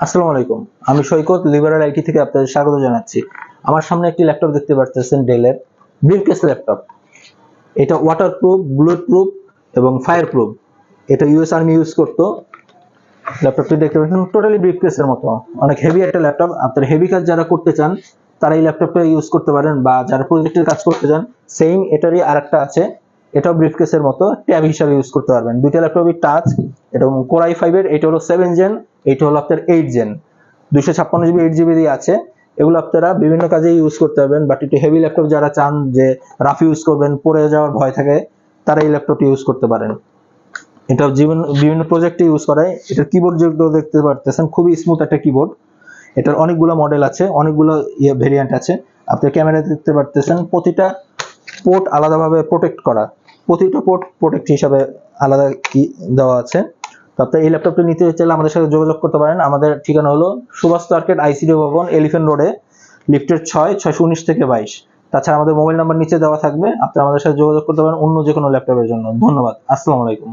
আসসালামু আলাইকুম। আমি সৈকত লিবারাল আইটি থেকে আপনাদের স্বাগত জানাচ্ছি। আমার সামনে একটি ল্যাপটপ দেখতে পাচ্ছেন, ডেলের ব্রিফকেস ল্যাপটপ। এটা ওয়াটারপ্রুফ, বুলেট প্রুফ এবং ফায়ার প্রুফ। এটা ইউএস আর্মি ইউজ করতো। ল্যাপটপটি দেখতে পাচ্ছেন টোটালি ব্রিফকেসের মতো, অনেক হেভি একটা ল্যাপটপ। আপনারা হেভি কাজ যারা করতে চান তারা এই ল্যাপটপটা ইউজ করতে পারেন, বা যারা প্রজেক্টের কাজ করতে চান সেম এটারই আরেকটা আছে, এটাও ব্রিফকেসের মতো ট্যাব হিসাবে ইউজ করতে পারবেন। দুইটা ল্যাপটপই টাচ এবং কোর i5 এর, এটা হলো 7 জেন, এইটা হলো আপনার 8 জেন। 256 জিবি 8 জিবি দিয়ে আছে। এগুলো আপনারা বিভিন্ন কাজে ইউজ করতে পারবেন, বাট একটু হেভি ল্যাপটপ যারা চান যে রাফ ইউজ করবেন, পড়ে যাওয়ার ভয় থাকে, তারা এই ল্যাপটপটি ইউজ করতে পারেন। এটা বিভিন্ন প্রজেক্টে ইউজ করায়। এটার কিবোর্ড যেগুলো দেখতে পারতেছেন খুবই স্মুথ একটা কিবোর্ড। এটার অনেকগুলো মডেল আছে, অনেকগুলো ভেরিয়েন্ট আছে। আপনি ক্যামেরা দেখতে পারতেছেন প্রতিটা পোর্ট আলাদাভাবে প্রোটেক্ট করা, প্রতিটা পোর্ট প্রোটেক্ট হিসাবে আলাদা কি দেওয়া আছে। তো আপনি এই ল্যাপটপটা নিতে চাইলে আমাদের সাথে যোগাযোগ করতে পারেন। আমাদের ঠিকানা হলো সুভাষ মার্কেট, আইসিডি ভবন, এলিফ্যান্ট রোডে, লিফটের 6 619 থেকে 22। তাছাড়া আমাদের মোবাইল নাম্বার নিচে দেওয়া থাকবে, আপনি আমাদের সাথে যোগাযোগ করতে পারেন অন্য যে কোনো ল্যাপটপের জন্য। ধন্যবাদ। আসসালামু আলাইকুম।